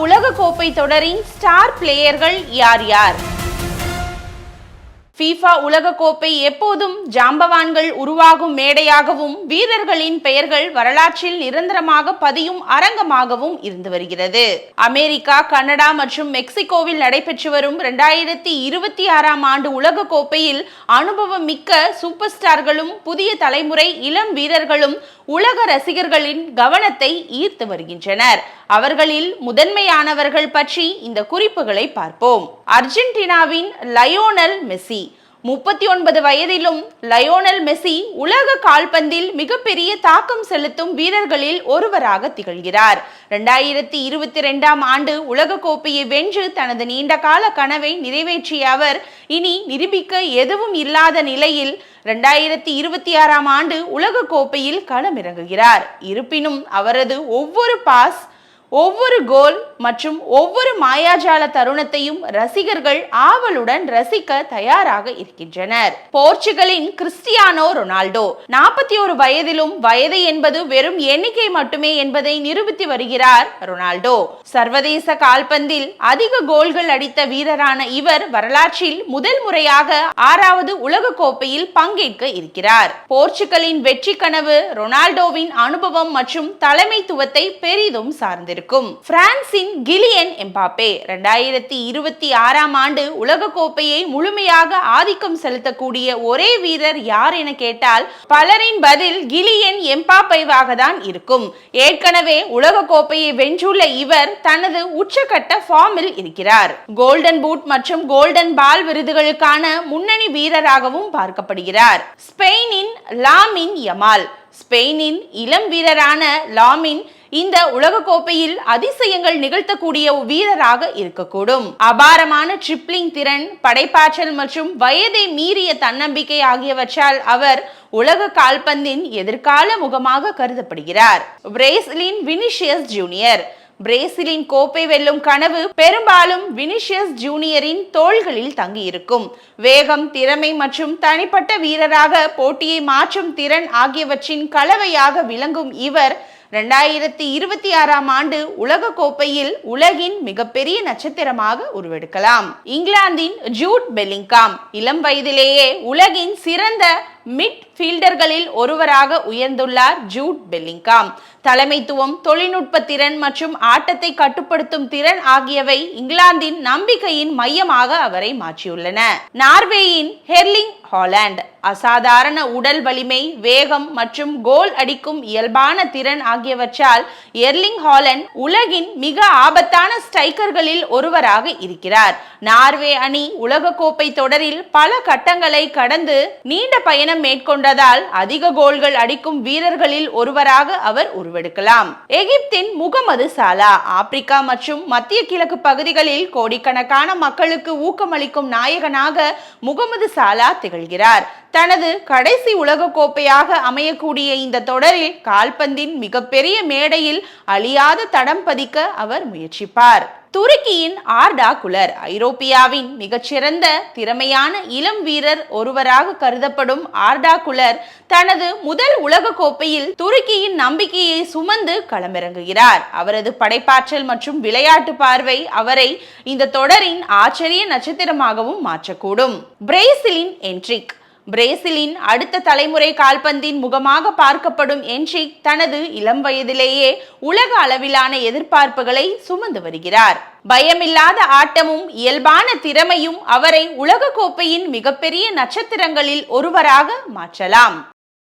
உலக கோப்பை தொடரின் ஸ்டார் பிளேயர்கள் யார் யார்? FIFA உலக கோப்பை எப்போதும் ஜாம்பவான்கள் உருவாகும் மேடையாகவும் வீரர்களின் பெயர்கள் வரலாற்றில் நிரந்தரமாக பதியும் அரங்கமாகவும் இருந்து வருகிறது. அமெரிக்கா, கனடா மற்றும் மெக்சிகோவில் நடைபெற்று வரும் 2026ஆம் ஆண்டு உலக கோப்பையில் அனுபவம் மிக்க சூப்பர் ஸ்டார்களும் புதிய தலைமுறை இளம் வீரர்களும் உலக ரசிகர்களின் கவனத்தை ஈர்த்து வருகின்றனர். அவர்களில் முதன்மையானவர்கள் பற்றி இந்த குறிப்புகளை பார்ப்போம். அர்ஜென்டினாவின் லயோனல் மெஸ்ஸி. 39 வயதிலும் லயோனல் மெஸ்ஸி உலக கால்பந்தில் மிகப்பெரிய தாக்கம் செலுத்தும் வீரர்களில் ஒருவராக திகழ்கிறார். 2022ஆம் ஆண்டு உலக கோப்பையை வென்று தனது நீண்டகால கனவை நிறைவேற்றிய அவர் இனி நிரூபிக்க எதுவும் இல்லாத நிலையில் 2026ஆம் ஆண்டு உலக கோப்பையில் களமிறங்குகிறார். இருப்பினும் அவரது ஒவ்வொரு பாஸ், ஒவ்வொரு கோல் மற்றும் ஒவ்வொரு மாயாஜால தருணத்தையும் ரசிகர்கள் ஆவலுடன் ரசிக்க தயாராக இருக்கின்றனர். போர்ச்சுகலின் கிறிஸ்டியானோ ரொனால்டோ 41 வயதிலும் வயது என்பது வெறும் எண்ணிக்கை மட்டுமே என்பதை நிரூபித்து வருகிறார் ரொனால்டோ. சர்வதேச கால்பந்தில் அதிக கோல்கள் அடித்த வீரரான இவர் வரலாற்றில் முதல் முறையாக 6வது உலக கோப்பையில் பங்கேற்க இருக்கிறார். போர்ச்சுகலின் வெற்றி கனவு ரொனால்டோவின் அனுபவம் மற்றும் தலைமைத்துவத்தை பெரிதும் சார்ந்திருக்கும். பிரான்சின் கிலியன் எம்பாப்பே 2026ஆம் ஆண்டு உலக கோப்பையை முழுமையாக ஆதிக்கம் செலுத்தக்கூடிய ஒரே வீரர் யார் என கேட்டால் பலரின் பதில் கிலியன் எம்பாப்பேவாக தான் இருக்கும். ஏற்கனவே உலக கோப்பையை வென்றுள்ள இவர் தனது உச்சகட்ட ஃபார்மில் இருக்கிறார். கோல்டன் பூட் மற்றும் கோல்டன் பால் விருதுகளுக்கான முன்னணி வீரராகவும் பார்க்கப்படுகிறார். ஸ்பெயினின் லாமின் யமால். ஸ்பெயினின் இளம் வீரரான லாமின் இந்த உலக கோப்பையில் அதிசயங்கள் நிகழ்த்தக்கூடிய வீரராக இருக்கக்கூடும். அபாரமான ட்ரிப்ளிங் திறன், படைப்பாற்றல் மற்றும் வயதை மீறிய தன்னம்பிக்கை ஆகியவற்றால் அவர் உலக கால்பந்தின் எதிர்கால முகமாக கருதப்படுகிறார். பிரேசிலின் வினிசியஸ் ஜூனியர். பிரேசிலின் கோப்பை வெல்லும் கனவு பெரும்பாலும் வினிசியஸ் ஜூனியரின் தோள்களில் தங்கியிருக்கும். வேகம், திறமை மற்றும் தனிப்பட்ட வீரராக போட்டியை மாற்றும் திறன் ஆகியவற்றின் கலவையாக விளங்கும் இவர் 2026ஆம் ஆண்டு உலக கோப்பையில் உலகின் மிகப்பெரிய நட்சத்திரமாக உருவெடுக்கலாம். இங்கிலாந்தின் ஜூட் பெல்லிங்காம். இளம் வயதிலேயே உலகின் சிறந்த மிட் ஃபீல்டர்களில் ஒருவராக உயர்ந்துள்ளார் ஜூட் பெல்லிங்காம். தலைமைத்துவம், தொழில்நுட்ப திறன் மற்றும் ஆட்டத்தை கட்டுப்படுத்தும் திறன் ஆகியவை இங்கிலாந்தின் நம்பிக்கையின் மையமாக அவரை மாற்றியுள்ளன. நார்வேயின் எர்லிங் ஹாலண்ட். அசாதாரண உடல் வலிமை, வேகம் மற்றும் கோல் அடிக்கும் இயல்பான திறன் ஆகியவற்றால் எர்லிங் ஹாலண்ட் உலகின் மிக ஆபத்தான ஸ்ட்ரைக்கர்களில் ஒருவராக இருக்கிறார். நார்வே அணி உலக கோப்பை தொடரில் பல கட்டங்களை கடந்து நீண்ட பயணம் மேற்கொண்டதால் அதிக கோல்கள் அடிக்கும் வீரர்களில் ஒருவராக அவர் உருவெடுக்கலாம். எகிப்தின் முகமது சாலா. ஆப்பிரிக்கா மற்றும் மத்திய கிழக்கு பகுதிகளில் கோடிக்கணக்கான மக்களுக்கு ஊக்கமளிக்கும் நாயகனாக முகமது சாலா திகழ்கிறார். தனது கடைசி உலக கோப்பையாக அமையக்கூடிய இந்த தொடரில் கால்பந்தின் மிகப்பெரிய மேடையில் அழியாத தடம் பதிக்க அவர் முயற்சிப்பார். துருக்கியின் ஆர்டா குலர். ஐரோப்பியாவின் மிகச்சிறந்த திறமையான இளம் வீரர் ஒருவராக கருதப்படும் ஆர்டா குலர் தனது முதல் உலக கோப்பையில் துருக்கியின் நம்பிக்கையை சுமந்து களமிறங்குகிறார். அவரது படைப்பாற்றல் மற்றும் விளையாட்டு பார்வை அவரை இந்த தொடரின் ஆச்சரிய நட்சத்திரமாகவும் மாற்றக்கூடும். பிரேசிலின் என்ட்ரிக். பிரேசிலின் அடுத்த தலைமுறை கால்பந்தின் முகமாக பார்க்கப்படும் என்ட்ரிக் தனது இளம் வயதிலேயே உலக அளவிலான எதிர்பார்ப்புகளை சுமந்து வருகிறார். பயமில்லாத ஆட்டமும் இயல்பான திறமையும் அவரை உலக கோப்பையின் மிகப்பெரிய நட்சத்திரங்களில் ஒருவராக மாற்றலாம்.